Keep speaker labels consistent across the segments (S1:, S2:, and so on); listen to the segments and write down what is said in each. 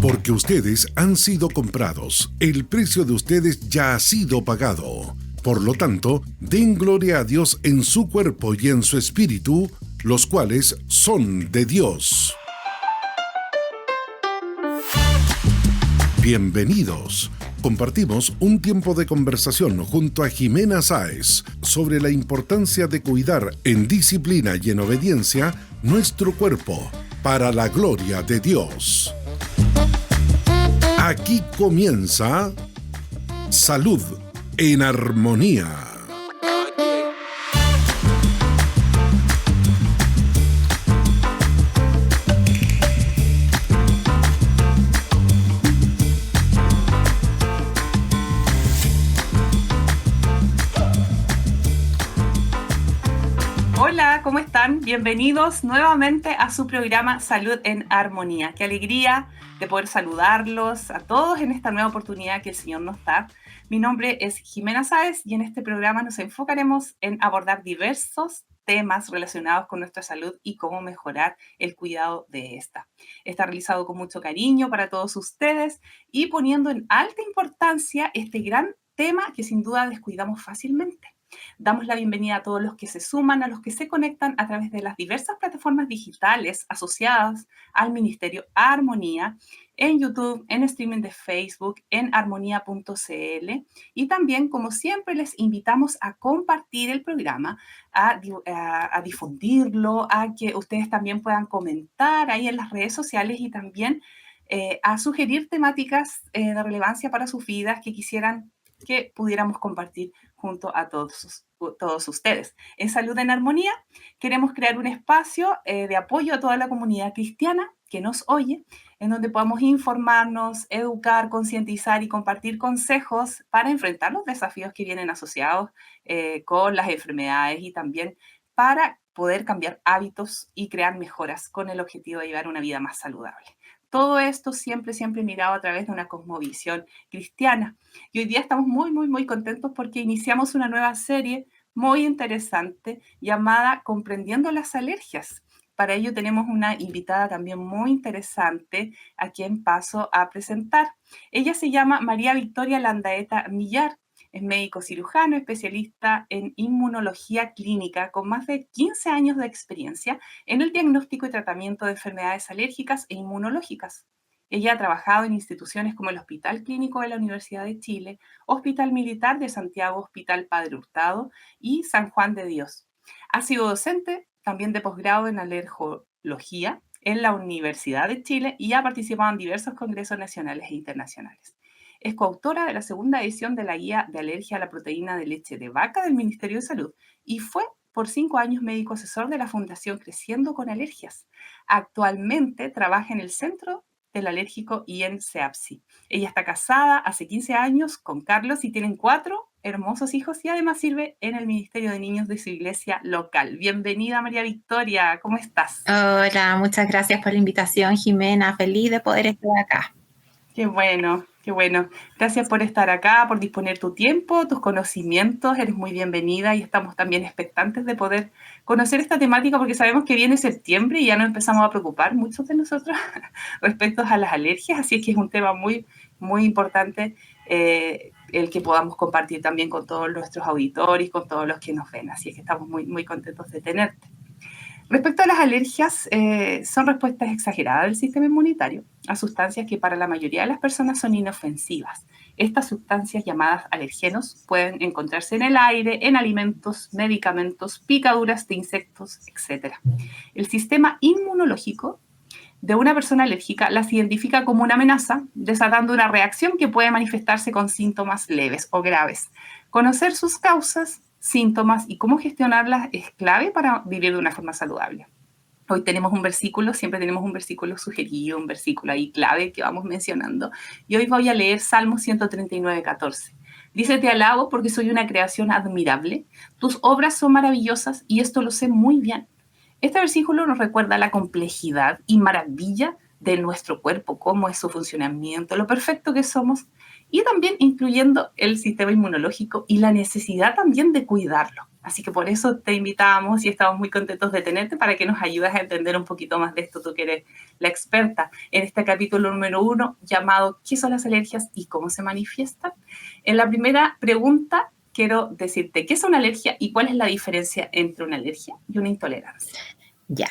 S1: Porque ustedes han sido comprados, el precio de ustedes ya ha sido pagado. Por lo tanto, den gloria a Dios en su cuerpo y en su espíritu, los cuales son de Dios. Bienvenidos. Compartimos un tiempo de conversación junto a Jimena Sáez sobre la importancia de cuidar en disciplina y en obediencia nuestro cuerpo para la gloria de Dios. Aquí comienza Salud en Armonía.
S2: Hola, ¿cómo están? Bienvenidos nuevamente a su programa Salud en Armonía. Qué alegría de poder saludarlos a todos en esta nueva oportunidad que el Señor nos da. Mi nombre es Jimena Sáez y en este programa nos enfocaremos en abordar diversos temas relacionados con nuestra salud y cómo mejorar el cuidado de esta. Está realizado con mucho cariño para todos ustedes y poniendo en alta importancia este gran tema que sin duda descuidamos fácilmente. Damos la bienvenida a todos los que se suman, a los que se conectan a través de las diversas plataformas digitales asociadas al Ministerio Armonía, en YouTube, en streaming de Facebook, en armonía.cl y también, como siempre, les invitamos a compartir el programa, a difundirlo, a que ustedes también puedan comentar ahí en las redes sociales y también a sugerir temáticas de relevancia para sus vidas que quisieran que pudiéramos compartir junto a todos ustedes. En Salud en Armonía queremos crear un espacio de apoyo a toda la comunidad cristiana que nos oye, en donde podamos informarnos, educar, concientizar y compartir consejos para enfrentar los desafíos que vienen asociados con las enfermedades y también para poder cambiar hábitos y crear mejoras con el objetivo de llevar una vida más saludable. Todo esto siempre mirado a través de una cosmovisión cristiana. Y hoy día estamos muy contentos porque iniciamos una nueva serie muy interesante llamada Comprendiendo las alergias. Para ello tenemos una invitada también muy interesante a quien paso a presentar. Ella se llama María Victoria Landaeta Millar. Es médico cirujano, especialista en inmunología clínica con más de 15 años de experiencia en el diagnóstico y tratamiento de enfermedades alérgicas e inmunológicas. Ella ha trabajado en instituciones como el Hospital Clínico de la Universidad de Chile, Hospital Militar de Santiago, Hospital Padre Hurtado y San Juan de Dios. Ha sido docente también de posgrado en alergología en la Universidad de Chile y ha participado en diversos congresos nacionales e internacionales. Es coautora de la segunda edición de la Guía de Alergia a la Proteína de Leche de Vaca del Ministerio de Salud y fue por 5 años médico asesor de la Fundación Creciendo con Alergias. Actualmente trabaja en el Centro del Alérgico y en CEAPSI. Ella está casada hace 15 años con Carlos y tienen 4 hermosos hijos y además sirve en el Ministerio de Niños de su iglesia local. Bienvenida, María Victoria, ¿cómo estás?
S3: Hola, muchas gracias por la invitación, Jimena. Feliz de poder estar acá.
S2: Qué bueno. Gracias por estar acá, por disponer tu tiempo, tus conocimientos. Eres muy bienvenida y estamos también expectantes de poder conocer esta temática porque sabemos que viene septiembre y ya nos empezamos a preocupar muchos de nosotros respecto a las alergias, así que es un tema muy importante el que podamos compartir también con todos nuestros auditores, con todos los que nos ven. Así es que estamos muy contentos de tenerte. Respecto a las alergias, son respuestas exageradas del sistema inmunitario a sustancias que para la mayoría de las personas son inofensivas. Estas sustancias llamadas alergenos pueden encontrarse en el aire, en alimentos, medicamentos, picaduras de insectos, etc. El sistema inmunológico de una persona alérgica las identifica como una amenaza, desatando una reacción que puede manifestarse con síntomas leves o graves. Conocer sus causas, síntomas y cómo gestionarlas es clave para vivir de una forma saludable. Hoy tenemos un versículo, siempre tenemos un versículo sugerido, un versículo ahí clave que vamos mencionando. Y hoy voy a leer Salmo 139:14. Dice: te alabo porque soy una creación admirable, tus obras son maravillosas y esto lo sé muy bien. Este versículo nos recuerda la complejidad y maravilla de nuestro cuerpo, cómo es su funcionamiento, lo perfecto que somos y también incluyendo el sistema inmunológico y la necesidad también de cuidarlo. Así que por eso te invitamos y estamos muy contentos de tenerte para que nos ayudes a entender un poquito más de esto, tú que eres la experta en este capítulo número 1 llamado ¿Qué son las alergias y cómo se manifiestan? En la primera pregunta quiero decirte, ¿qué es una alergia y cuál es la diferencia entre una alergia y una intolerancia?
S3: Ya,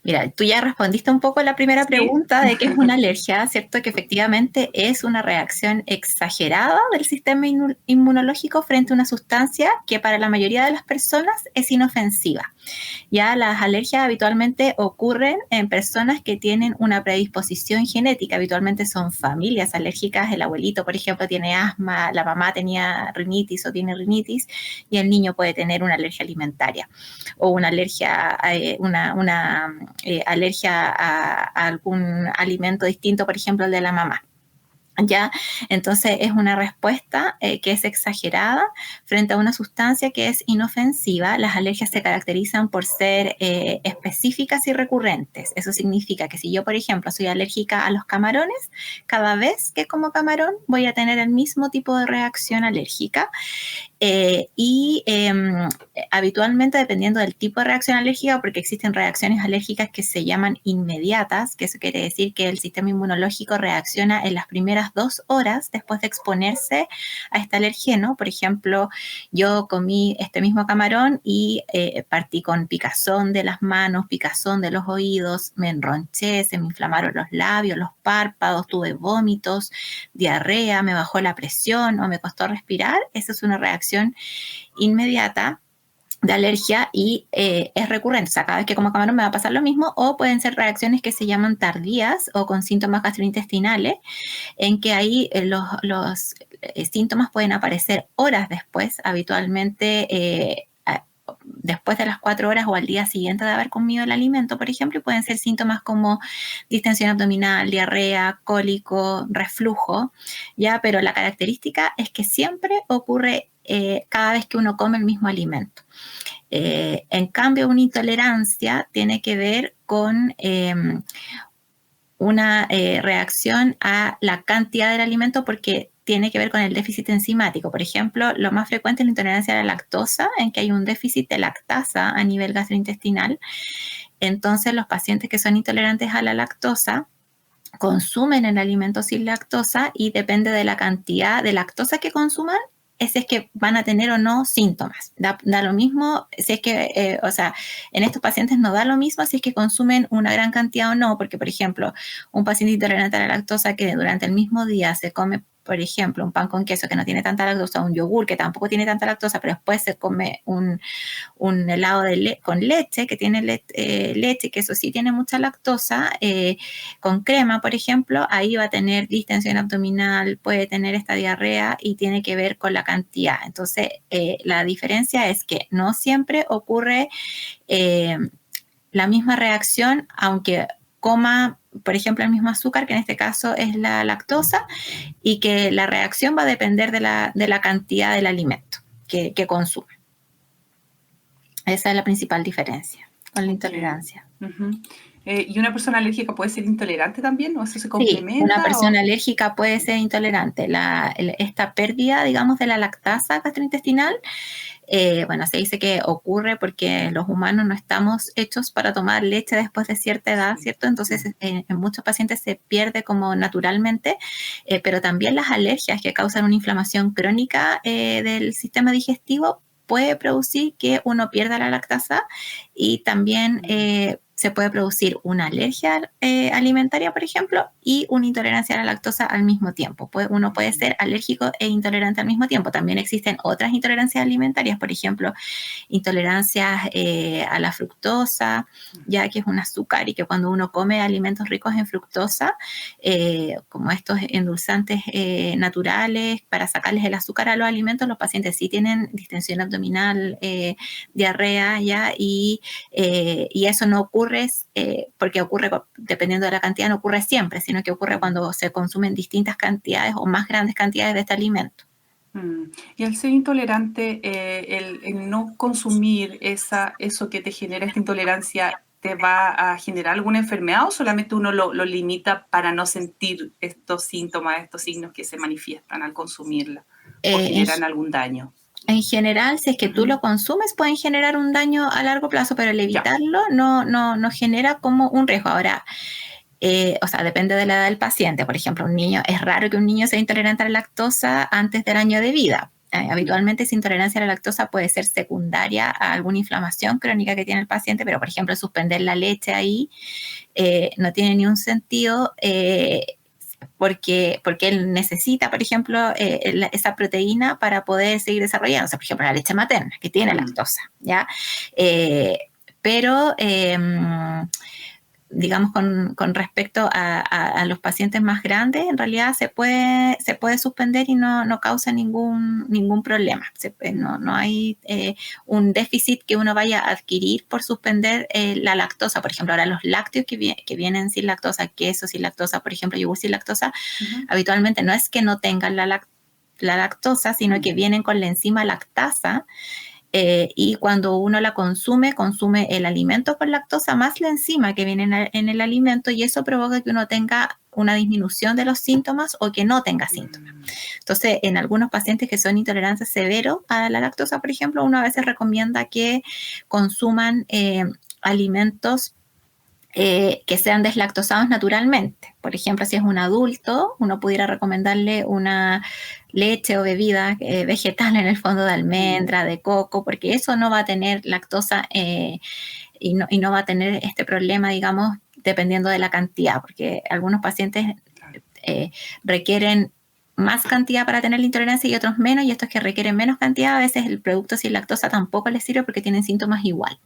S3: mira, tú ya respondiste un poco a la primera pregunta de qué es una alergia, ¿cierto? Que efectivamente es una reacción exagerada del sistema inmunológico frente a una sustancia que para la mayoría de las personas es inofensiva. Ya las alergias habitualmente ocurren en personas que tienen una predisposición genética, habitualmente son familias alérgicas, el abuelito, por ejemplo, tiene asma, la mamá tenía rinitis o tiene rinitis y el niño puede tener una alergia alimentaria o una alergia, alergia a algún alimento distinto, por ejemplo, el de la mamá. ¿Ya? Entonces es una respuesta que es exagerada frente a una sustancia que es inofensiva. Las alergias se caracterizan por ser específicas y recurrentes. Eso significa que si yo, por ejemplo, soy alérgica a los camarones, cada vez que como camarón voy a tener el mismo tipo de reacción alérgica. Habitualmente, dependiendo del tipo de reacción alérgica, porque existen reacciones alérgicas que se llaman inmediatas, que eso quiere decir que el sistema inmunológico reacciona en las primeras 2 horas después de exponerse a este alergeno. Por ejemplo, yo comí este mismo camarón y partí con picazón de las manos, picazón de los oídos, me enronché, se me inflamaron los labios, los párpados, tuve vómitos, diarrea, me bajó la presión o me costó respirar. Esa es una reacción inmediata de alergia y es recurrente, o sea, cada vez que como camarón me va a pasar lo mismo, o pueden ser reacciones que se llaman tardías o con síntomas gastrointestinales, en que ahí los síntomas pueden aparecer horas después, habitualmente después de las 4 horas o al día siguiente de haber comido el alimento, por ejemplo, y pueden ser síntomas como distensión abdominal, diarrea, cólico, reflujo, ¿ya? Pero la característica es que siempre ocurre cada vez que uno come el mismo alimento. En cambio, una intolerancia tiene que ver con una reacción a la cantidad del alimento porque tiene que ver con el déficit enzimático. Por ejemplo, lo más frecuente es la intolerancia a la lactosa, en que hay un déficit de lactasa a nivel gastrointestinal. Entonces, los pacientes que son intolerantes a la lactosa consumen el alimento sin lactosa y depende de la cantidad de lactosa que consuman, es que van a tener o no síntomas. Da lo mismo si es que, o sea, en estos pacientes no da lo mismo si es que consumen una gran cantidad o no, porque, por ejemplo, un paciente intolerante a la lactosa que durante el mismo día se come, por ejemplo, un pan con queso que no tiene tanta lactosa, un yogur que tampoco tiene tanta lactosa, pero después se come un helado con leche, que tiene leche, que eso sí tiene mucha lactosa, con crema, por ejemplo, ahí va a tener distensión abdominal, puede tener esta diarrea y tiene que ver con la cantidad. Entonces, la diferencia es que no siempre ocurre la misma reacción, aunque coma, por ejemplo, el mismo azúcar, que en este caso es la lactosa, y que la reacción va a depender de la cantidad del alimento que consume. Esa es la principal diferencia con la intolerancia.
S2: ¿Y una persona alérgica puede ser intolerante también? ¿O eso se complementa?
S3: Sí, una persona alérgica puede ser intolerante. Esta pérdida, digamos, de la lactasa gastrointestinal, bueno, se dice que ocurre porque los humanos no estamos hechos para tomar leche después de cierta edad, ¿cierto? Entonces, en muchos pacientes se pierde como naturalmente, pero también las alergias que causan una inflamación crónica del sistema digestivo puede producir que uno pierda la lactasa y también se puede producir una alergia alimentaria, por ejemplo, y una intolerancia a la lactosa al mismo tiempo. Uno puede ser alérgico e intolerante al mismo tiempo. También existen otras intolerancias alimentarias, por ejemplo, intolerancias a la fructosa, ya que es un azúcar y que cuando uno come alimentos ricos en fructosa, como estos endulzantes naturales para sacarles el azúcar a los alimentos, los pacientes sí tienen distensión abdominal, diarrea, ya, y eso no ocurre porque ocurre dependiendo de la cantidad, no ocurre siempre, sino que ocurre cuando se consumen distintas cantidades o más grandes cantidades de este alimento.
S2: Y al ser intolerante, el no consumir eso que te genera esta intolerancia, ¿te va a generar alguna enfermedad o solamente uno lo limita para no sentir estos síntomas, estos signos que se manifiestan al consumirla o generan algún daño?
S3: En general, si es que tú lo consumes, pueden generar un daño a largo plazo, pero el evitarlo no genera como un riesgo. Ahora, o sea, depende de la edad del paciente. Por ejemplo, es raro que un niño sea intolerante a la lactosa antes del año de vida. Habitualmente esa intolerancia a la lactosa puede ser secundaria a alguna inflamación crónica que tiene el paciente, pero por ejemplo suspender la leche ahí no tiene ni un sentido porque él necesita, por ejemplo, esa proteína para poder seguir desarrollando. O sea, por ejemplo, la leche materna, que tiene lactosa, ¿ya? Pero digamos, con respecto a los pacientes más grandes, en realidad se puede suspender y no causa ningún problema. No hay un déficit que uno vaya a adquirir por suspender la lactosa. Por ejemplo, ahora los lácteos que vienen sin lactosa, queso sin lactosa, por ejemplo, yogur sin lactosa, habitualmente no es que no tengan la lactosa, sino que vienen con la enzima lactasa. Y cuando uno la consume el alimento con lactosa más la enzima que viene en el alimento, y eso provoca que uno tenga una disminución de los síntomas o que no tenga síntomas. Entonces, en algunos pacientes que son intolerantes severos a la lactosa, por ejemplo, uno a veces recomienda que consuman alimentos que sean deslactosados naturalmente. Por ejemplo, si es un adulto, uno pudiera recomendarle una leche o bebida vegetal, en el fondo, de almendra, de coco, porque eso no va a tener lactosa y no va a tener este problema, digamos, dependiendo de la cantidad, porque algunos pacientes requieren más cantidad para tener la intolerancia y otros menos, y estos que requieren menos cantidad, a veces el producto sin lactosa tampoco les sirve porque tienen síntomas igual.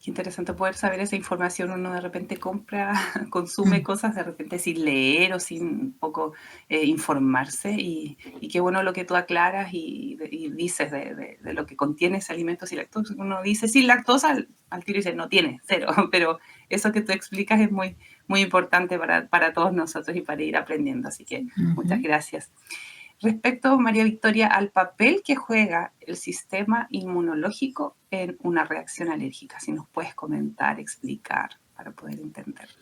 S2: Qué interesante poder saber esa información. Uno de repente consume cosas de repente sin leer o sin un poco informarse, y qué bueno lo que tú aclaras y dices de lo que contiene ese alimento sin lactosa. Uno dice sin lactosa, al tiro dice no tiene, cero, pero eso que tú explicas es muy, muy importante para todos nosotros y para ir aprendiendo, así que muchas gracias. Respecto, María Victoria, al papel que juega el sistema inmunológico en una reacción alérgica, si nos puedes comentar, explicar, para poder entenderlo.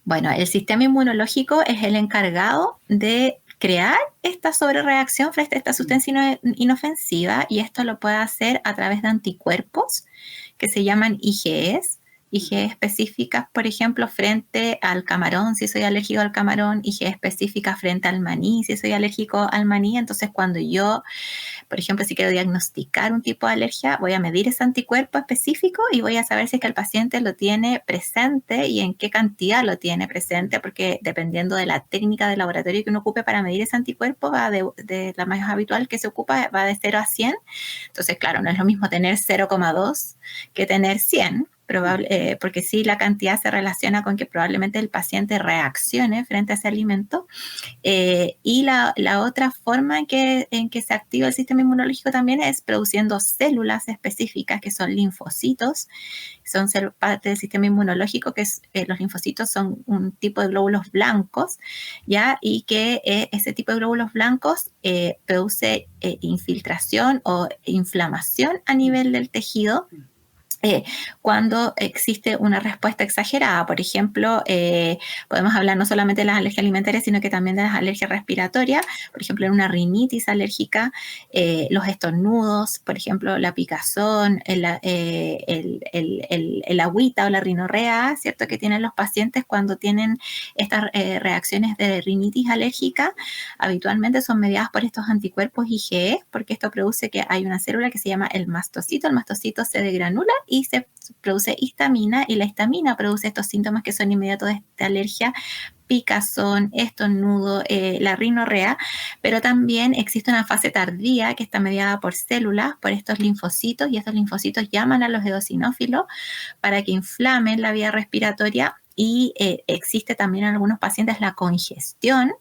S3: Bueno, el sistema inmunológico es el encargado de crear esta sobrereacción frente a esta sustancia inofensiva, y esto lo puede hacer a través de anticuerpos que se llaman IgEs específicas, por ejemplo, frente al camarón, si soy alérgico al camarón, IgE específicas frente al maní, si soy alérgico al maní. Entonces, cuando yo, por ejemplo, si quiero diagnosticar un tipo de alergia, voy a medir ese anticuerpo específico y voy a saber si es que el paciente lo tiene presente y en qué cantidad lo tiene presente, porque dependiendo de la técnica de laboratorio que uno ocupe para medir ese anticuerpo, va de la más habitual que se ocupa, va de 0 a 100. Entonces, claro, no es lo mismo tener 0,2 que tener 100. Porque sí, la cantidad se relaciona con que probablemente el paciente reaccione frente a ese alimento. Y la otra forma en que se activa el sistema inmunológico también es produciendo células específicas que son linfocitos. Son parte del sistema inmunológico, que los linfocitos son un tipo de glóbulos blancos, ¿ya? Y que ese tipo de glóbulos blancos produce infiltración o inflamación a nivel del tejido. Cuando existe una respuesta exagerada. Por ejemplo, podemos hablar no solamente de las alergias alimentarias, sino que también de las alergias respiratorias. Por ejemplo, en una rinitis alérgica, los estornudos, por ejemplo, la picazón, el agüita o la rinorrea, ¿cierto?, que tienen los pacientes cuando tienen estas reacciones de rinitis alérgica, habitualmente son mediadas por estos anticuerpos IgE, porque esto produce que hay una célula que se llama el mastocito se degranula y se produce histamina, y la histamina produce estos síntomas que son inmediatos de esta alergia: picazón, estornudo, la rinorrea. Pero también existe una fase tardía que está mediada por células, por estos linfocitos, y estos linfocitos llaman a los eosinófilos para que inflamen la vía respiratoria. Y existe también en algunos pacientes la congestión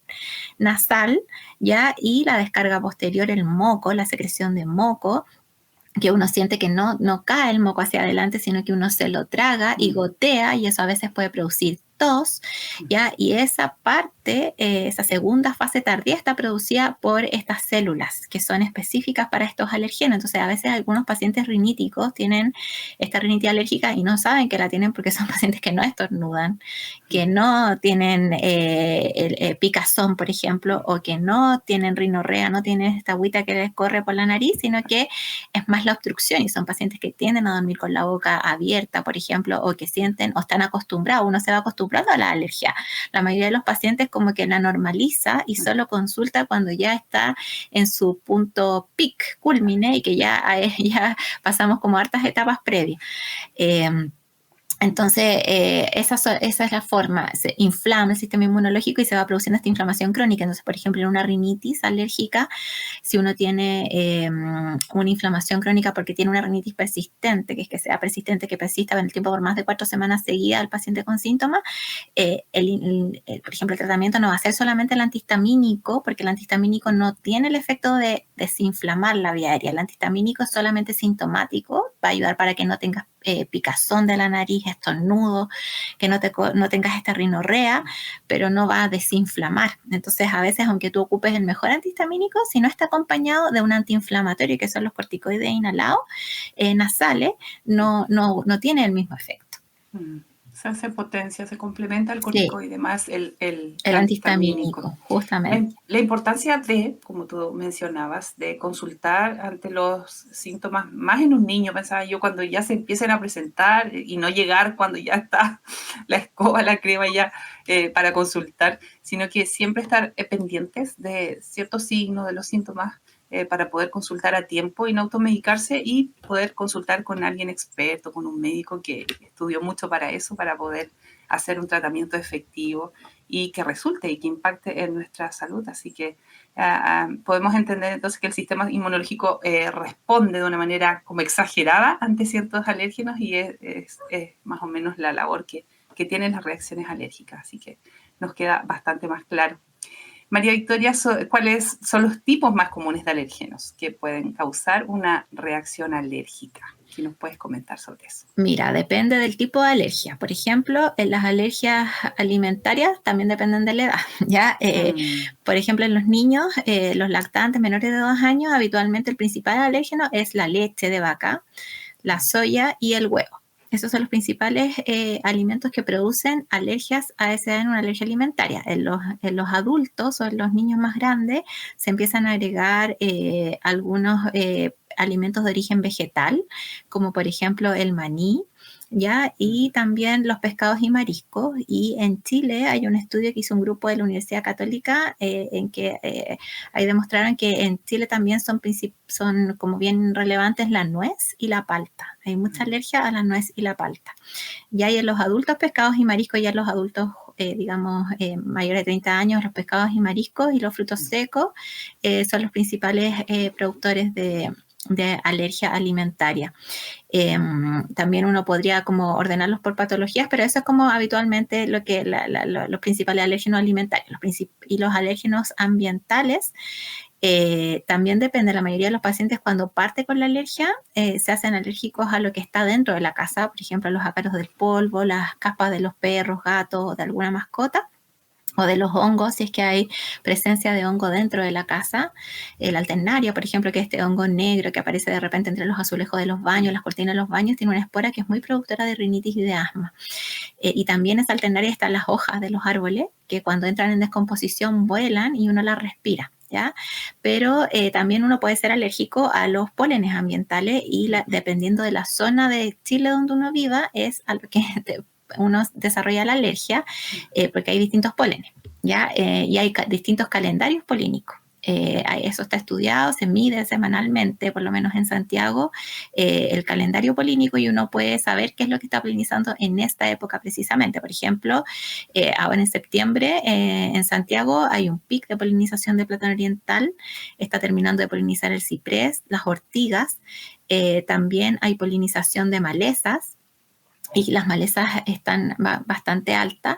S3: nasal, ¿ya? Y la descarga posterior, el moco, la secreción de moco, que uno siente que no cae el moco hacia adelante, sino que uno se lo traga y gotea, y eso a veces puede producir tos, ¿ya? Y esa parte, esa segunda fase tardía, está producida por estas células que son específicas para estos alergenos. Entonces, a veces algunos pacientes riníticos tienen esta rinitis alérgica y no saben que la tienen porque son pacientes que no estornudan que no tienen picazón, por ejemplo, o que no tienen rinorrea, no tienen esta agüita que les corre por la nariz, sino que es más la obstrucción, y son pacientes que tienden a dormir con la boca abierta, por ejemplo, o que sienten o están acostumbrados, uno se va acostumbrando a la alergia. La mayoría de los pacientes como que la normaliza y solo consulta cuando ya está en su punto peak, culmine, y que ya pasamos como hartas etapas previas. Entonces, esa es la forma, se inflama el sistema inmunológico y se va produciendo esta inflamación crónica. Entonces, por ejemplo, en una rinitis alérgica, si uno tiene una inflamación crónica porque tiene una rinitis persistente, que es que sea persistente, que persista en el tiempo por más de 4 semanas seguidas al paciente con síntomas, por ejemplo, el tratamiento no va a ser solamente el antihistamínico, porque el antihistamínico no tiene el efecto de desinflamar la vía aérea. El antihistamínico es solamente sintomático, va a ayudar para que no tengas picazón de la nariz, estornudo, que no tengas esta rinorrea, pero no va a desinflamar. Entonces, a veces, aunque tú ocupes el mejor antihistamínico, si no está acompañado de un antiinflamatorio, que son los corticoides inhalados nasales, no tiene el mismo efecto.
S2: Se hace potencia, se complementa el corticoide más el
S3: antihistamínico, justamente.
S2: La importancia de, como tú mencionabas, de consultar ante los síntomas, más en un niño, pensaba yo, cuando ya se empiecen a presentar y no llegar cuando ya está la escoba, la crema ya para consultar, sino que siempre estar pendientes de ciertos signos, de los síntomas, para poder consultar a tiempo y no automedicarse, y poder consultar con alguien experto, con un médico que estudió mucho para eso, para poder hacer un tratamiento efectivo y que resulte y que impacte en nuestra salud. Así que podemos entender entonces que el sistema inmunológico responde de una manera como exagerada ante ciertos alérgenos, y es más o menos la labor que tienen las reacciones alérgicas. Así que nos queda bastante más claro. María Victoria, ¿cuáles son los tipos más comunes de alérgenos que pueden causar una reacción alérgica? ¿Qué nos puedes comentar sobre eso?
S3: Mira, depende del tipo de alergia. Por ejemplo, en las alergias alimentarias también dependen de la edad, ¿ya? Por ejemplo, en los niños, los lactantes menores de 2 años, habitualmente el principal alérgeno es la leche de vaca, la soya y el huevo. Esos son los principales alimentos que producen alergias a esa edad en una alergia alimentaria. En los adultos o en los niños más grandes se empiezan a agregar algunos alimentos de origen vegetal, como por ejemplo el maní, ¿ya? Y también los pescados y mariscos. Y en Chile hay un estudio que hizo un grupo de la Universidad Católica en que ahí demostraron que en Chile también son como bien relevantes la nuez y la palta. Hay mucha alergia a la nuez y la palta. Ya hay en los adultos pescados y mariscos, ya en los adultos mayores de 30 años, los pescados y mariscos y los frutos secos son los principales productores de alergia alimentaria. También uno podría como ordenarlos por patologías, pero eso es como habitualmente lo que los principales alérgenos alimentarios. Y los alérgenos ambientales también depende. La mayoría de los pacientes, cuando parte con la alergia, se hacen alérgicos a lo que está dentro de la casa, por ejemplo, los ácaros del polvo, las caspas de los perros, gatos o de alguna mascota, o de los hongos, si es que hay presencia de hongo dentro de la casa. El alternaria, por ejemplo, que es este hongo negro que aparece de repente entre los azulejos de los baños, las cortinas de los baños, tiene una espora que es muy productora de rinitis y de asma. Y también esa alternaria está en las hojas de los árboles, que cuando entran en descomposición vuelan y uno las respira, ¿ya? Pero también uno puede ser alérgico a los pólenes ambientales, y dependiendo de la zona de Chile donde uno viva, es a lo que uno desarrolla la alergia, porque hay distintos pólenes, ¿ya? Y hay distintos calendarios polínicos. Eso está estudiado, se mide semanalmente, por lo menos en Santiago, el calendario polínico, y uno puede saber qué es lo que está polinizando en esta época precisamente. Por ejemplo, ahora en septiembre en Santiago hay un pic de polinización de plátano oriental, está terminando de polinizar el ciprés, las ortigas, también hay polinización de malezas, y las malezas están bastante altas,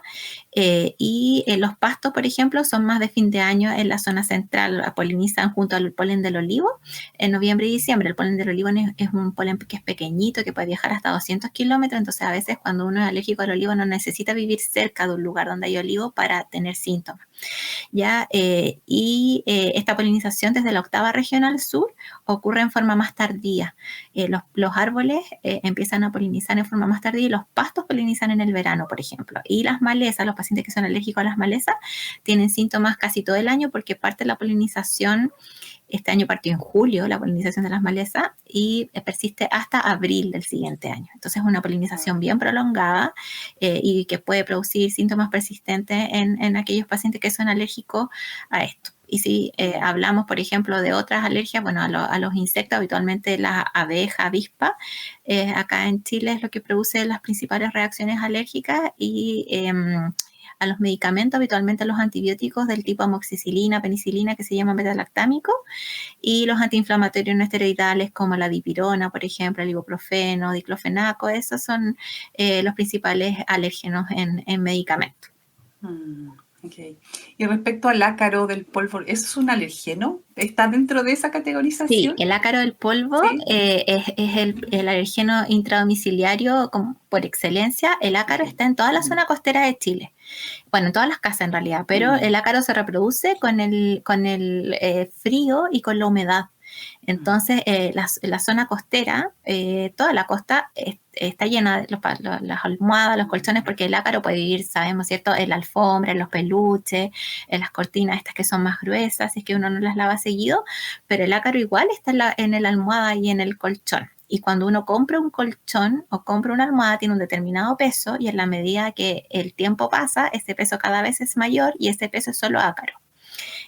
S3: y los pastos, por ejemplo, son más de fin de año en la zona central, polinizan junto al polen del olivo en noviembre y diciembre. El polen del olivo es un polen que es pequeñito, que puede viajar hasta 200 kilómetros, entonces a veces cuando uno es alérgico al olivo no necesita vivir cerca de un lugar donde hay olivo para tener síntomas. ¿ya? Esta polinización desde la octava región al sur ocurre en forma más tardía. Los árboles empiezan a polinizar en forma más tardía y los pastos polinizan en el verano, por ejemplo. Y las malezas, los pacientes que son alérgicos a las malezas, tienen síntomas casi todo el año porque parte de la polinización, este año partió en julio la polinización de las malezas y persiste hasta abril del siguiente año. Entonces es una polinización bien prolongada y que puede producir síntomas persistentes en aquellos pacientes que son alérgicos a esto. Y si hablamos, por ejemplo, de otras alergias, bueno, a los insectos, habitualmente la abeja, avispa, acá en Chile es lo que produce las principales reacciones alérgicas y a los medicamentos, habitualmente los antibióticos del tipo amoxicilina, penicilina, que se llaman beta-lactámicos, y los antiinflamatorios no esteroidales como la dipirona, por ejemplo, el ibuprofeno, diclofenaco, esos son los principales alérgenos en medicamentos.
S2: Okay. Y respecto al ácaro del polvo, ¿eso es un alergeno? ¿Está dentro de esa categorización?
S3: Sí, el ácaro del polvo ¿sí? Es el alergeno intradomiciliario por excelencia. El ácaro está en toda la zona costera de Chile. Bueno, en todas las casas en realidad, pero el ácaro se reproduce con el frío y con la humedad. Entonces, la zona costera, toda la costa está llena de las almohadas, los colchones, porque el ácaro puede vivir, sabemos, ¿cierto?, en la alfombra, en los peluches, en las cortinas estas que son más gruesas, si es que uno no las lava seguido, pero el ácaro igual está en la almohada y en el colchón. Y cuando uno compra un colchón o compra una almohada, tiene un determinado peso y en la medida que el tiempo pasa, ese peso cada vez es mayor y ese peso es solo ácaro.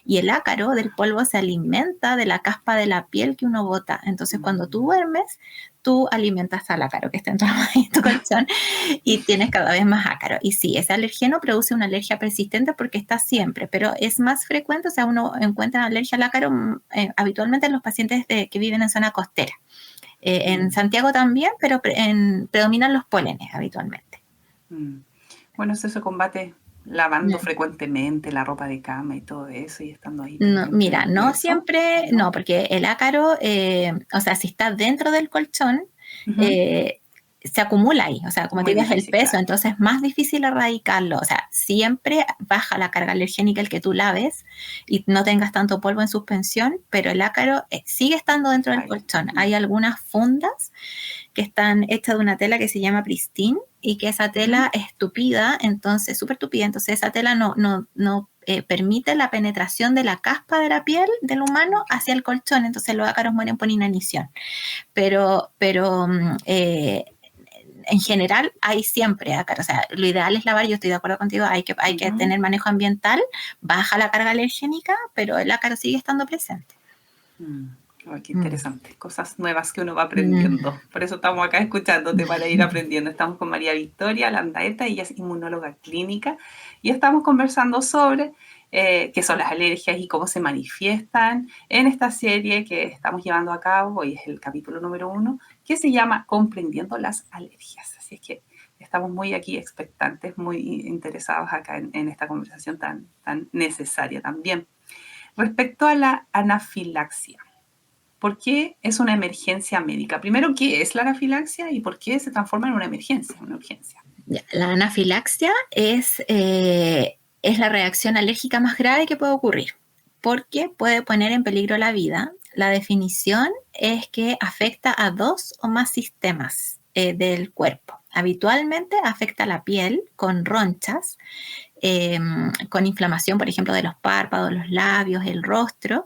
S3: Y el ácaro del polvo se alimenta de la caspa de la piel que uno bota. Entonces, cuando tú duermes, tú alimentas al ácaro que está en tu colchón y tienes cada vez más ácaro. Y sí, ese alergeno produce una alergia persistente porque está siempre, pero es más frecuente, o sea, uno encuentra alergia al ácaro habitualmente en los pacientes que viven en zona costera. En Santiago también, pero predominan los pólenes habitualmente.
S2: Bueno, eso se combate lavando frecuentemente la ropa de cama y todo eso y estando ahí.
S3: No, mira, no siempre, no, porque el ácaro, o sea, si está dentro del colchón, se acumula ahí, o sea, como te digo, es el peso, claro. Entonces es más difícil erradicarlo, o sea, siempre baja la carga alergénica el que tú laves y no tengas tanto polvo en suspensión, pero el ácaro sigue estando dentro del colchón. Hay algunas fundas que están hechas de una tela que se llama Pristine y que esa tela es tupida, entonces, súper tupida, entonces esa tela no permite la penetración de la caspa de la piel del humano hacia el colchón, entonces los ácaros mueren por inanición. Pero en general hay siempre ácaro, o sea, lo ideal es lavar, yo estoy de acuerdo contigo, hay que tener manejo ambiental, baja la carga alergénica, pero el ácaro sigue estando presente.
S2: Oh, qué interesante, cosas nuevas que uno va aprendiendo. Por eso estamos acá escuchándote para ir aprendiendo. Estamos con María Victoria Landaeta, ella es inmunóloga clínica y estamos conversando sobre qué son las alergias y cómo se manifiestan en esta serie que estamos llevando a cabo. Hoy es el capítulo número 1, que se llama Comprendiendo las alergias. Así es que estamos muy aquí expectantes, muy interesados acá en esta conversación tan necesaria también. Respecto a la anafilaxia, ¿por qué es una emergencia médica? Primero, ¿qué es la anafilaxia y por qué se transforma en una emergencia, una urgencia?
S3: La anafilaxia es la reacción alérgica más grave que puede ocurrir, porque puede poner en peligro la vida. La definición es que afecta a 2 o más sistemas del cuerpo. Habitualmente afecta a la piel con ronchas, con inflamación, por ejemplo, de los párpados, los labios, el rostro,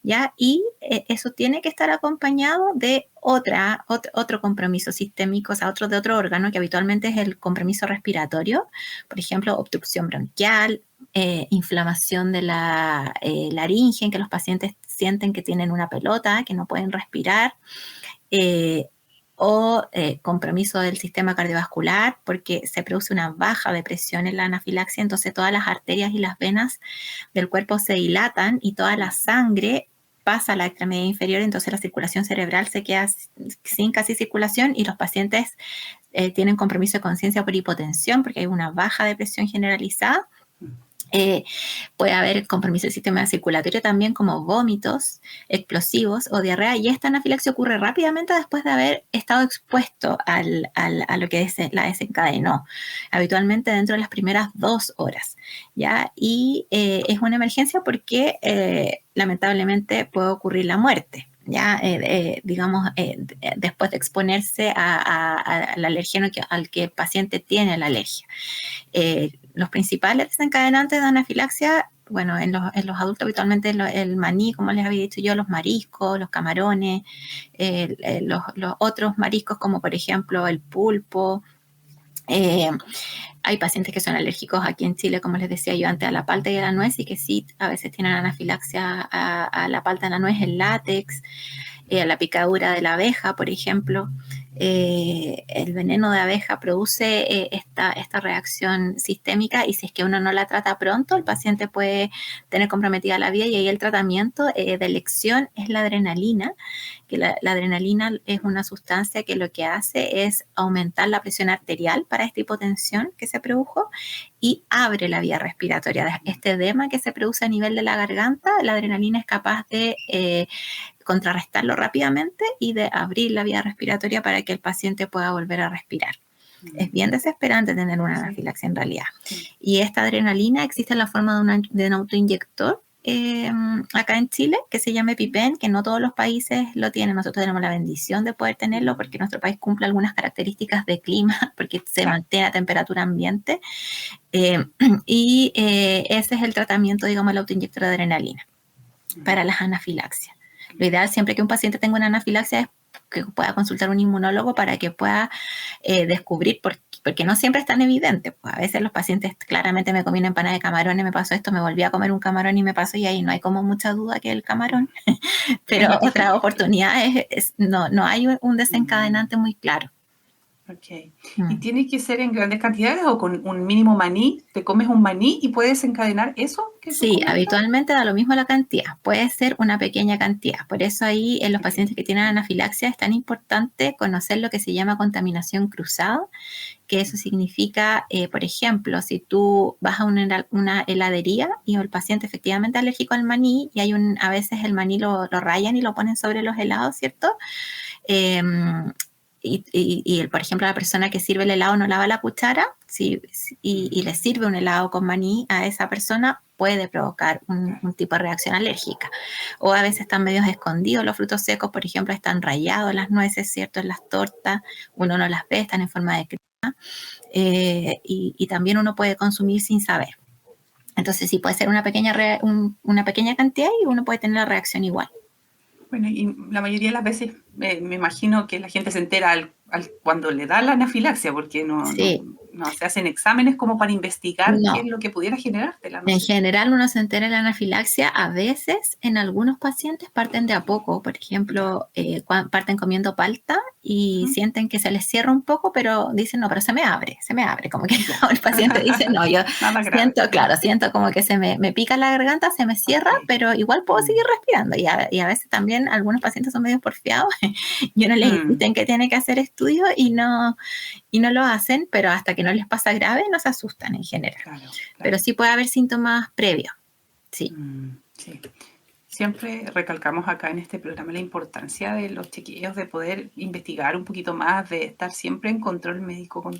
S3: ¿ya? Y eso tiene que estar acompañado de otro compromiso sistémico, o sea, de otro órgano que habitualmente es el compromiso respiratorio, por ejemplo, obstrucción bronquial, inflamación de la laringe, en que los pacientes sienten que tienen una pelota, que no pueden respirar, o compromiso del sistema cardiovascular porque se produce una baja de presión en la anafilaxia, entonces todas las arterias y las venas del cuerpo se dilatan y toda la sangre pasa a la extremidad inferior, entonces la circulación cerebral se queda sin casi circulación y los pacientes tienen compromiso de conciencia por hipotensión porque hay una baja de presión generalizada Puede haber compromiso del sistema circulatorio también, como vómitos explosivos o diarrea, y esta anafilaxia ocurre rápidamente después de haber estado expuesto a lo que la desencadenó, habitualmente dentro de las primeras 2 horas, ¿ya? Y es una emergencia porque lamentablemente puede ocurrir la muerte. Ya, después de exponerse al alergeno al que el paciente tiene la alergia. Los principales desencadenantes de anafilaxia, bueno, en los adultos habitualmente el maní, como les había dicho yo, los mariscos, los camarones, los otros mariscos como por ejemplo el pulpo. Hay pacientes que son alérgicos aquí en Chile, como les decía yo antes, a la palta y a la nuez, y que sí, a veces tienen anafilaxia a la palta, a la nuez, el látex, a la picadura de la abeja, por ejemplo. El veneno de abeja produce esta reacción sistémica, y si es que uno no la trata pronto, el paciente puede tener comprometida la vida, y ahí el tratamiento de elección es la adrenalina, que la adrenalina es una sustancia que lo que hace es aumentar la presión arterial para esta hipotensión que se produjo y abre la vía respiratoria. Este edema que se produce a nivel de la garganta, la adrenalina es capaz de contrarrestarlo rápidamente y de abrir la vía respiratoria para que el paciente pueda volver a respirar. Es bien desesperante tener una anafilaxia en realidad. Y esta adrenalina existe en la forma de un autoinyector acá en Chile, que se llama EpiPen, que no todos los países lo tienen. Nosotros tenemos la bendición de poder tenerlo porque nuestro país cumple algunas características de clima, porque se mantiene a temperatura ambiente. Ese es el tratamiento, digamos, el autoinyector de adrenalina para las anafilaxias. Lo ideal siempre que un paciente tenga una anafilaxia es que pueda consultar a un inmunólogo para que pueda descubrir, porque no siempre es tan evidente. Pues a veces los pacientes, claramente me comí una empanada de camarones, me pasó esto, me volví a comer un camarón y me pasó, y ahí no hay como mucha duda que el camarón, pero otras oportunidades no hay un desencadenante muy claro.
S2: Ok. ¿Y tiene que ser en grandes cantidades o con un mínimo maní? ¿Te comes un maní y puedes desencadenar eso?
S3: Sí, habitualmente da lo mismo la cantidad. Puede ser una pequeña cantidad. Por eso ahí en los pacientes que tienen anafilaxia es tan importante conocer lo que se llama contaminación cruzada, que eso significa, por ejemplo, si tú vas a una heladería y el paciente efectivamente es alérgico al maní, y a veces el maní lo rayan y lo ponen sobre los helados, ¿cierto? Por ejemplo, la persona que sirve el helado no lava la cuchara y le sirve un helado con maní a esa persona, puede provocar un tipo de reacción alérgica. O a veces están medios escondidos los frutos secos, por ejemplo, están rayados las nueces, ¿cierto? En las tortas, uno no las ve, están en forma de crema, y también uno puede consumir sin saber. Entonces sí, puede ser una pequeña cantidad y uno puede tener la reacción igual.
S2: Bueno, y la mayoría de las veces me imagino que la gente se entera cuando le da la anafilaxia, porque no se hacen exámenes como para investigar qué es lo que pudiera generártela.
S3: En general uno se entera de la anafilaxia, a veces en algunos pacientes parten de a poco, por ejemplo, parten comiendo palta y sienten que se les cierra un poco, pero dicen, no, pero se me abre, como que el paciente dice, no, yo siento como que se me pica la garganta, se me cierra, pero igual puedo seguir respirando, y a veces también algunos pacientes son medio porfiados y uno les insisten que tiene que hacer estudios y no lo hacen, pero hasta que no les pasa grave no se asustan en general. Claro. Pero sí puede haber síntomas previos. Sí.
S2: Sí. Siempre recalcamos acá en este programa la importancia de los chequeos, de poder investigar un poquito más, de estar siempre en control médico por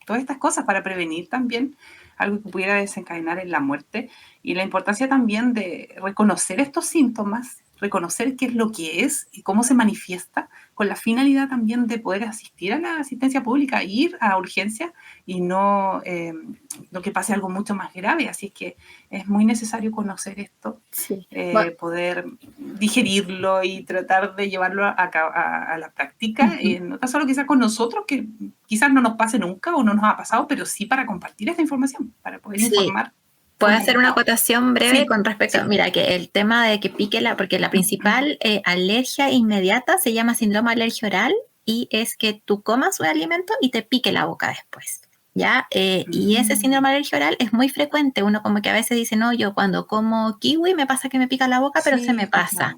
S2: todas estas cosas para prevenir también algo que pudiera desencadenar en la muerte, y la importancia también de reconocer estos síntomas, reconocer qué es lo que es y cómo se manifiesta, con la finalidad también de poder asistir a la asistencia pública, ir a urgencias y no que pase algo mucho más grave. Así que es muy necesario conocer esto, poder digerirlo y tratar de llevarlo a la práctica, no tan solo quizás con nosotros, que quizás no nos pase nunca o no nos ha pasado, pero sí para compartir esta información, para poder informar.
S3: ¿Puedo hacer una acotación breve con respecto? Mira, que el tema de que pique porque la principal alergia inmediata se llama síndrome de alergia oral, y es que tú comas un alimento y te pique la boca después. ¿ya? Y ese síndrome de alergia oral es muy frecuente. Uno como que a veces dice, no, yo cuando como kiwi me pasa que me pica la boca, pero
S2: Sí,
S3: se me pasa.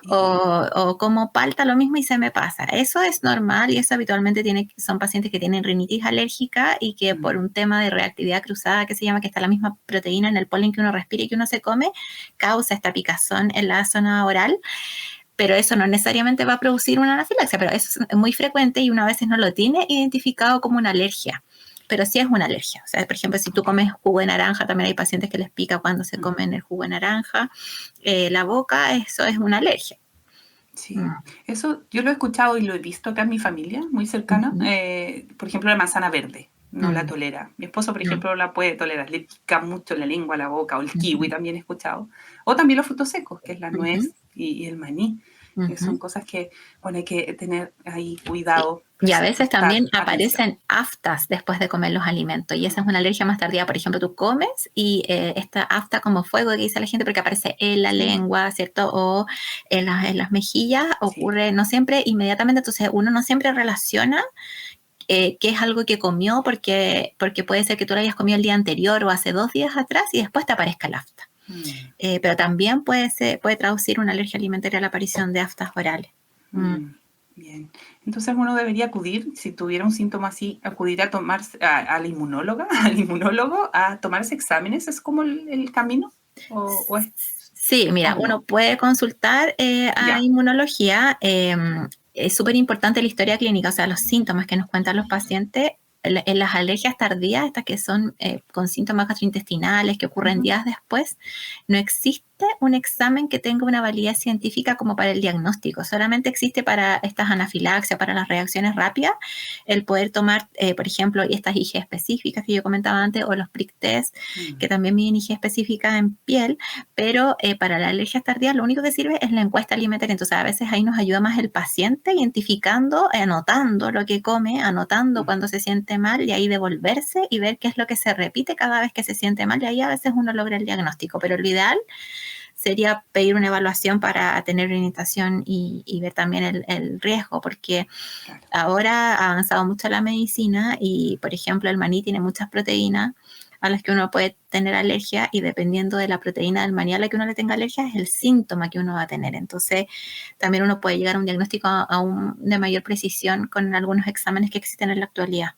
S2: escuchado.
S3: O como palta lo mismo y se me pasa. Eso es normal y eso habitualmente son pacientes que tienen rinitis alérgica y que por un tema de reactividad cruzada, que se llama, que está la misma proteína en el polen que uno respira y que uno se come, causa esta picazón en la zona oral. Pero eso no necesariamente va a producir una anafilaxia, pero eso es muy frecuente y una vez no lo tiene identificado como una alergia. Pero sí es una alergia. O sea, por ejemplo, si tú comes jugo de naranja, también hay pacientes que les pica cuando se comen el jugo de naranja. La boca, eso es una alergia.
S2: Sí, eso yo lo he escuchado y lo he visto acá en mi familia, muy cercano. Por ejemplo, la manzana verde no la tolera. Mi esposo, por ejemplo, la puede tolerar. Le pica mucho la lengua, la boca, o el kiwi también he escuchado. O también los frutos secos, que es la nuez y el maní. Son cosas que, bueno, hay que tener ahí cuidado.
S3: Y a veces también aparecen aftas después de comer los alimentos, y esa es una alergia más tardía. Por ejemplo, tú comes y esta afta como fuego que dice la gente, porque aparece en la lengua, ¿cierto? O en las mejillas, ocurre no siempre inmediatamente, entonces uno no siempre relaciona que es algo que comió, porque puede ser que tú lo hayas comido el día anterior o hace 2 días atrás y después te aparezca el afta. Pero también puede traducir una alergia alimentaria a la aparición de aftas orales.
S2: Bien. Entonces uno debería acudir, si tuviera un síntoma así, acudir a tomarse al inmunólogo, a tomarse exámenes. ¿Es como el camino? ¿O es?
S3: Sí, mira, uno puede consultar a inmunología. Es súper importante la historia clínica, o sea, los síntomas que nos cuentan los pacientes. En las alergias tardías, estas que son con síntomas gastrointestinales que ocurren días después, no existe un examen que tenga una validez científica como para el diagnóstico. Solamente existe para estas anafilaxias, para las reacciones rápidas, el poder tomar, por ejemplo, estas IgE específicas que yo comentaba antes, o los prick test, que también miden IgE específica en piel, pero para las alergias tardías lo único que sirve es la encuesta alimentaria. Entonces a veces ahí nos ayuda más el paciente identificando, anotando lo que come, anotando cuando se siente mal, y ahí devolverse y ver qué es lo que se repite cada vez que se siente mal, y ahí a veces uno logra el diagnóstico. Pero lo ideal sería pedir una evaluación para tener orientación y ver también el riesgo, porque ahora ha avanzado mucho la medicina y, por ejemplo, el maní tiene muchas proteínas a las que uno puede tener alergia, y dependiendo de la proteína del maní a la que uno le tenga alergia es el síntoma que uno va a tener. Entonces también uno puede llegar a un diagnóstico aún de mayor precisión con algunos exámenes que existen en la actualidad.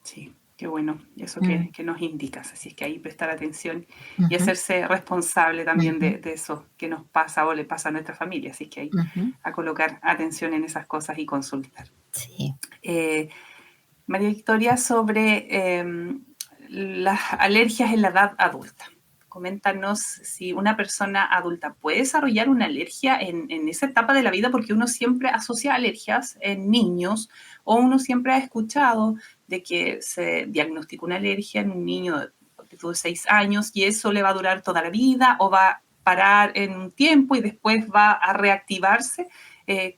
S2: Sí, qué bueno, eso que nos indicas. Así es que ahí prestar atención y hacerse responsable también de eso que nos pasa o le pasa a nuestra familia. Así que ahí a colocar atención en esas cosas y consultar.
S3: Sí.
S2: María Victoria, sobre las alergias en la edad adulta. Coméntanos si una persona adulta puede desarrollar una alergia en esa etapa de la vida, porque uno siempre asocia alergias en niños, o uno siempre ha escuchado de que se diagnostica una alergia en un niño de 6 años y eso le va a durar toda la vida, o va a parar en un tiempo y después va a reactivarse.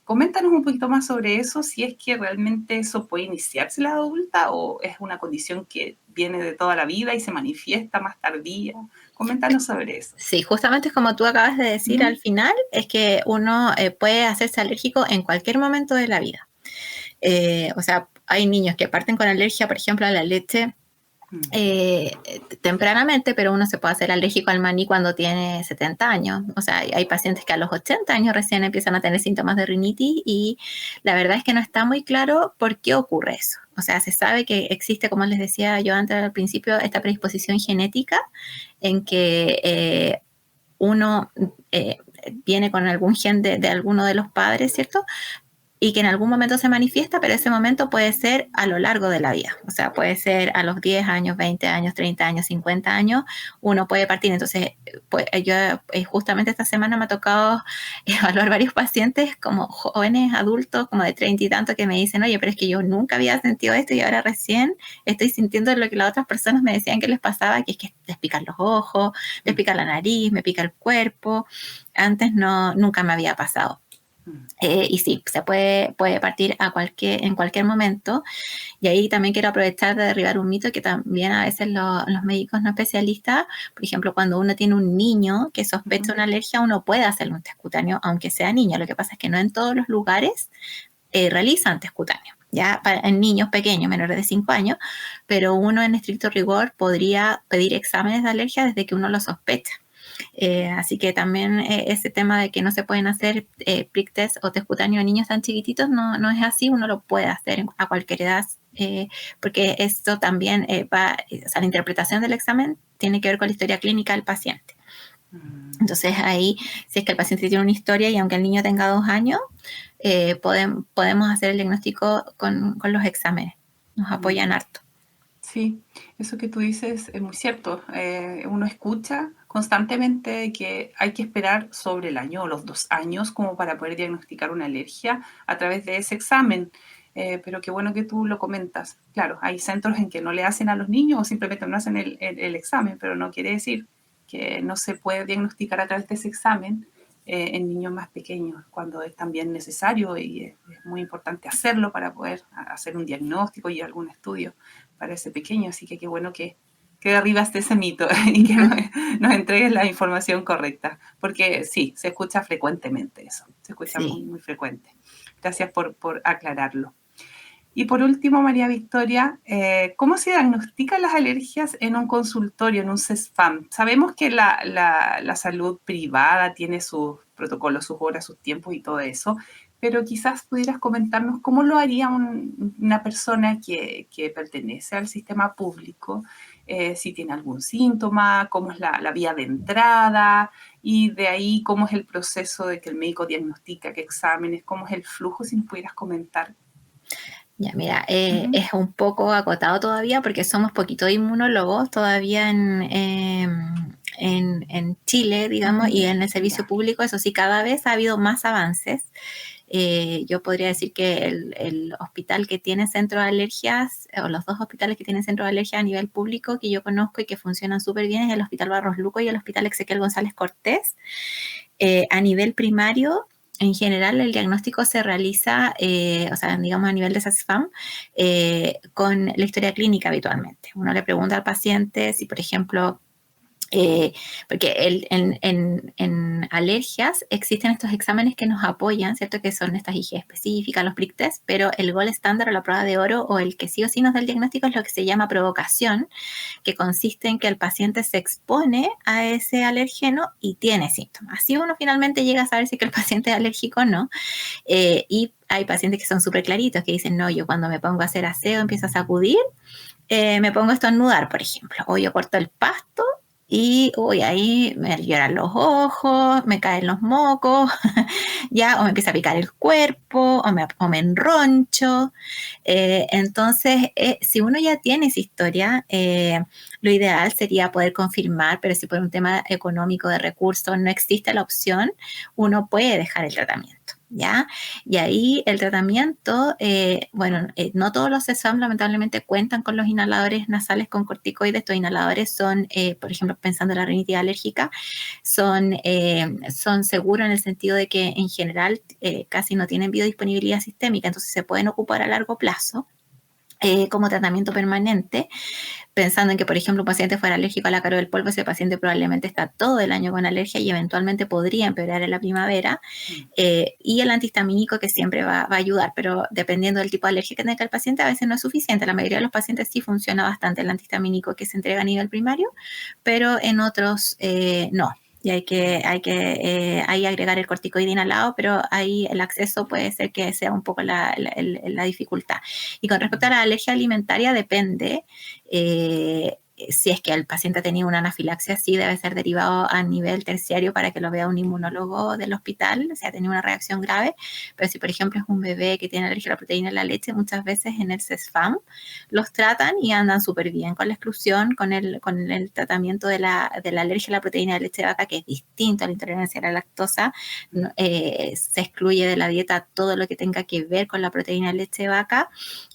S2: Coméntanos un poquito más sobre eso, si es que realmente eso puede iniciarse en la edad adulta o es una condición que viene de toda la vida y se manifiesta más tardía. Coméntanos sobre eso.
S3: Sí, justamente es como tú acabas de decir al final, es que uno puede hacerse alérgico en cualquier momento de la vida. O sea, hay niños que parten con alergia, por ejemplo, a la leche tempranamente, pero uno se puede hacer alérgico al maní cuando tiene 70 años. O sea, hay pacientes que a los 80 años recién empiezan a tener síntomas de rinitis, y la verdad es que no está muy claro por qué ocurre eso. O sea, se sabe que existe, como les decía yo antes al principio, esta predisposición genética en que uno viene con algún gen de alguno de los padres, ¿cierto? Y que en algún momento se manifiesta, pero ese momento puede ser a lo largo de la vida. O sea, puede ser a los 10 años, 20 años, 30 años, 50 años, uno puede partir. Entonces, pues, yo justamente esta semana me ha tocado evaluar varios pacientes como jóvenes adultos, como de 30 y tanto, que me dicen, oye, pero es que yo nunca había sentido esto y ahora recién estoy sintiendo lo que las otras personas me decían que les pasaba, que es que les pican los ojos, les pica la nariz, me pica el cuerpo. Antes nunca me había pasado. Y sí, se puede partir en cualquier momento. Y ahí también quiero aprovechar de derribar un mito que también a veces los médicos no especialistas, por ejemplo, cuando uno tiene un niño que sospecha una alergia, uno puede hacerle un test cutáneo, aunque sea niño. Lo que pasa es que no en todos los lugares realizan test cutáneo. ya en niños pequeños, menores de 5 años, pero uno en estricto rigor podría pedir exámenes de alergia desde que uno lo sospecha. Así que también ese tema de que no se pueden hacer prick test o test cutáneo a niños tan chiquititos no es así, uno lo puede hacer a cualquier edad, porque esto también o sea, la interpretación del examen tiene que ver con la historia clínica del paciente. Entonces ahí, si es que el paciente tiene una historia y aunque el niño tenga 2 años, podemos hacer el diagnóstico con los exámenes. Nos apoyan harto.
S2: Sí, eso que tú dices es muy cierto. Uno escucha constantemente que hay que esperar sobre el año o los 2 años como para poder diagnosticar una alergia a través de ese examen. Pero qué bueno que tú lo comentas. Claro, hay centros en que no le hacen a los niños o simplemente no hacen el examen, pero no quiere decir que no se puede diagnosticar a través de ese examen en niños más pequeños, cuando es también necesario y es muy importante hacerlo para poder hacer un diagnóstico y algún estudio para ese pequeño. Así que qué bueno que derribas ese mito y que nos entregues la información correcta, porque sí, se escucha frecuentemente eso, se escucha
S3: Sí.
S2: muy, muy frecuente. Gracias por aclararlo. Y por último, María Victoria, ¿cómo se diagnostican las alergias en un consultorio, en un CESFAM? Sabemos que la salud privada tiene sus protocolos, sus horas, sus tiempos y todo eso, pero quizás pudieras comentarnos cómo lo haría una persona que pertenece al sistema público, si tiene algún síntoma, cómo es la vía de entrada y de ahí cómo es el proceso de que el médico diagnostica, qué exámenes, cómo es el flujo, si nos pudieras comentar.
S3: Ya, mira, es un poco acotado todavía porque somos poquito inmunólogos todavía en Chile, digamos, y en el servicio público, eso sí, cada vez ha habido más avances. Yo podría decir que el hospital que tiene centro de alergias, o los 2 hospitales que tienen centro de alergias a nivel público que yo conozco y que funcionan súper bien, es el Hospital Barros Luco y el Hospital Ezequiel González Cortés. A nivel primario, en general, el diagnóstico se realiza, o sea, digamos a nivel de CESFAM, con la historia clínica habitualmente. Uno le pregunta al paciente si, por ejemplo, porque en alergias existen estos exámenes que nos apoyan, ¿cierto? Que son estas IgE específicas, los prick test, pero el gold estándar o la prueba de oro o el que sí o sí nos da el diagnóstico es lo que se llama provocación, que consiste en que el paciente se expone a ese alergeno y tiene síntomas. Así uno finalmente llega a saber si que el paciente es alérgico o no. Y hay pacientes que son súper claritos, que dicen, no, yo cuando me pongo a hacer aseo empiezo a sacudir, me pongo a estornudar, por ejemplo, o yo corto el pasto y ahí me lloran los ojos, me caen los mocos, ya, o me empieza a picar el cuerpo, o me enroncho. Entonces, si uno ya tiene esa historia, lo ideal sería poder confirmar, pero si por un tema económico de recursos no existe la opción, uno puede dejar el tratamiento, ¿ya? Y ahí el tratamiento, no todos los CESFAM lamentablemente cuentan con los inhaladores nasales con corticoides. Estos inhaladores son, por ejemplo, pensando en la rinitis alérgica, son seguros en el sentido de que en general casi no tienen biodisponibilidad sistémica, entonces se pueden ocupar a largo plazo como tratamiento permanente, pensando en que, por ejemplo, un paciente fuera alérgico al ácaro del polvo, ese paciente probablemente está todo el año con alergia y eventualmente podría empeorar en la primavera, y el antihistamínico que siempre va a ayudar, pero dependiendo del tipo de alergia que tenga el paciente, a veces no es suficiente. La mayoría de los pacientes sí funciona bastante el antihistamínico que se entrega a nivel primario, pero en otros no. Y hay que ahí agregar el corticoide inhalado, pero ahí el acceso puede ser que sea un poco la dificultad. Y con respecto a la alergia alimentaria, depende. Si es que el paciente ha tenido una anafilaxia, sí debe ser derivado a nivel terciario para que lo vea un inmunólogo del hospital, si ha tenido una reacción grave. Pero si, por ejemplo, es un bebé que tiene alergia a la proteína en la leche, muchas veces en el CESFAM los tratan y andan súper bien con la exclusión, con el tratamiento de la alergia a la proteína de leche de vaca, que es distinto a la intolerancia a la lactosa. Se excluye de la dieta todo lo que tenga que ver con la proteína de leche de vaca,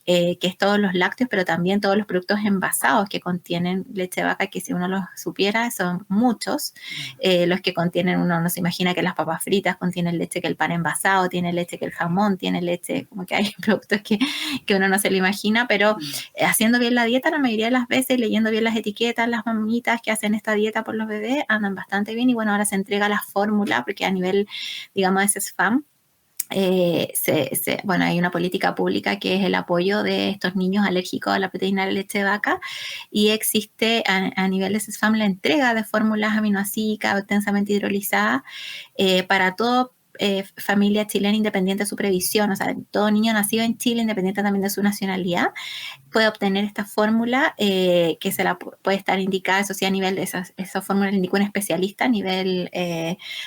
S3: que es todos los lácteos, pero también todos los productos envasados que contienen leche de vaca, que si uno los supiera son muchos. Los que contienen, uno no se imagina que las papas fritas contienen leche, que el pan envasado tiene leche, que el jamón tiene leche, como que hay productos que uno no se lo imagina, pero haciendo bien la dieta la mayoría de las veces, leyendo bien las etiquetas, las mamitas que hacen esta dieta por los bebés andan bastante bien. Y bueno, ahora se entrega la fórmula, porque a nivel, digamos, de CESFAM Bueno, hay una política pública que es el apoyo de estos niños alérgicos a la proteína de leche de vaca, y existe a nivel de CESFAM la entrega de fórmulas aminoácidas extensamente hidrolizadas para todo familia chilena independiente de su previsión. O sea, todo niño nacido en Chile, independiente también de su nacionalidad, puede obtener esta fórmula que se la puede estar indicada, eso sí, a nivel de esa fórmula la indica un especialista a nivel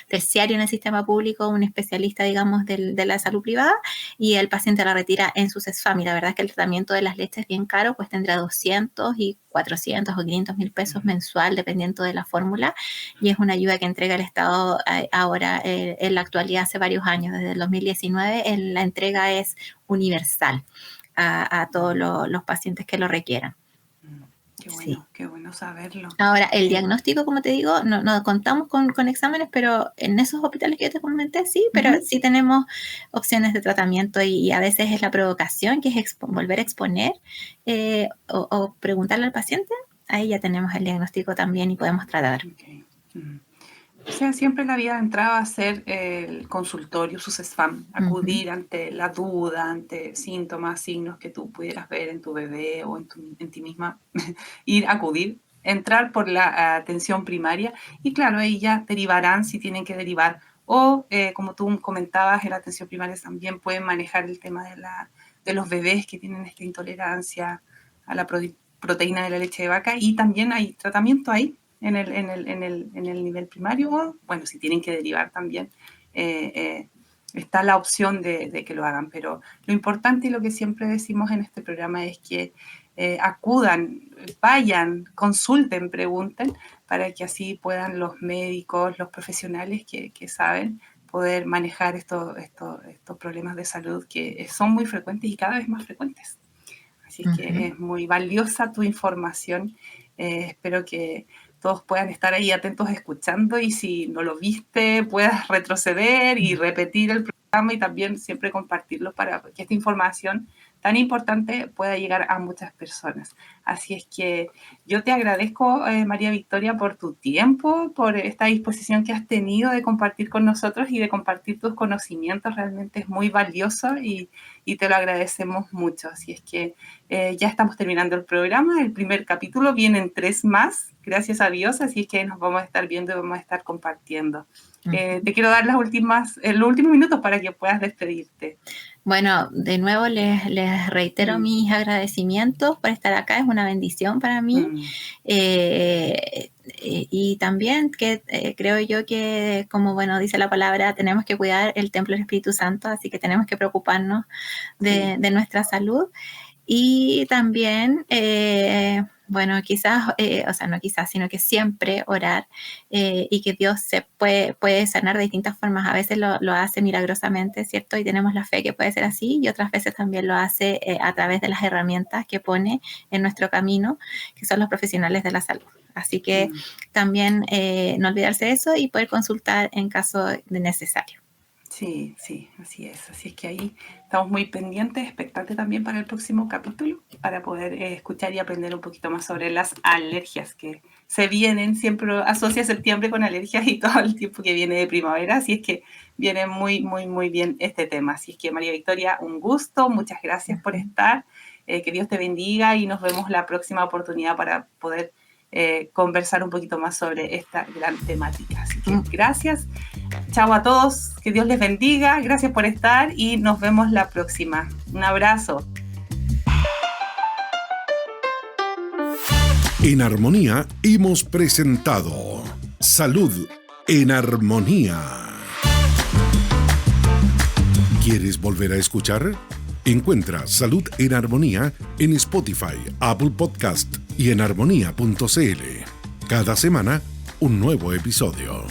S3: terciario en el sistema público, un especialista, digamos, de la salud privada, y el paciente la retira en su CESFAM. Y la verdad es que el tratamiento de las leches es bien caro, pues tendrá 200 y 400 o 500 mil pesos mensual, dependiendo de la fórmula, y es una ayuda que entrega el Estado ahora en la actualidad, hace varios años, desde el 2019, la entrega es universal a todos los pacientes que lo requieran.
S2: Qué bueno, sí. Qué bueno saberlo.
S3: Ahora, el diagnóstico, como te digo, no contamos con exámenes, pero en esos hospitales que yo te comenté, sí, pero sí tenemos opciones de tratamiento, y a veces es la provocación, que es volver a exponer o preguntarle al paciente. Ahí ya tenemos el diagnóstico también y podemos tratar.
S2: Okay. O sea, siempre la vía de entrada va a ser el consultorio, su CESFAM, acudir ante la duda, ante síntomas, signos que tú pudieras ver en tu bebé o en ti misma, acudir, entrar por la atención primaria, y claro, ahí ya derivarán si tienen que derivar, o como tú comentabas, en la atención primaria también pueden manejar el tema de los bebés que tienen esta intolerancia a la proteína de la leche de vaca, y también hay tratamiento ahí. En el nivel primario, bueno, si tienen que derivar también, está la opción de que lo hagan, pero lo importante y lo que siempre decimos en este programa es que acudan, vayan, consulten, pregunten, para que así puedan los médicos, los profesionales que saben poder manejar estos problemas de salud que son muy frecuentes y cada vez más frecuentes. Así es que es muy valiosa tu información. Espero que todos puedan estar ahí atentos escuchando, y si no lo viste, puedas retroceder y repetir el programa, y también siempre compartirlo para que esta información tan importante pueda llegar a muchas personas. Así es que yo te agradezco, María Victoria, por tu tiempo, por esta disposición que has tenido de compartir con nosotros y de compartir tus conocimientos. Realmente es muy valioso y te lo agradecemos mucho. Así es que ya estamos terminando el programa. El primer capítulo, vienen 3 más, gracias a Dios, así es que nos vamos a estar viendo y vamos a estar compartiendo. Te quiero dar los últimos minutos para que puedas despedirte.
S3: Bueno, de nuevo les reitero mis agradecimientos por estar acá, es una bendición para mí. Y también que creo yo que, como bueno dice la palabra, tenemos que cuidar el templo del Espíritu Santo, así que tenemos que preocuparnos de nuestra salud. Y también, bueno, quizás, o sea, no quizás, sino que siempre orar, y que Dios se puede sanar de distintas formas. A veces lo hace milagrosamente, ¿cierto? Y tenemos la fe que puede ser así, y otras veces también lo hace a través de las herramientas que pone en nuestro camino, que son los profesionales de la salud. Así que también no olvidarse de eso y poder consultar en caso de necesario.
S2: Sí, así es. Así es que ahí estamos muy pendientes, expectantes también para el próximo capítulo, para poder escuchar y aprender un poquito más sobre las alergias que se vienen. Siempre asocia septiembre con alergias y todo el tiempo que viene de primavera, así es que viene muy, muy, muy bien este tema. Así es que, María Victoria, un gusto, muchas gracias por estar, que Dios te bendiga, y nos vemos la próxima oportunidad para poder conversar un poquito más sobre esta gran temática. Así que gracias, chao a todos, que Dios les bendiga, gracias por estar y nos vemos la próxima. Un abrazo.
S1: En Armonía hemos presentado Salud en Armonía. ¿Quieres volver a escuchar? Encuentra Salud en Armonía en Spotify, Apple Podcast y en armonía.cl. Cada semana, un nuevo episodio.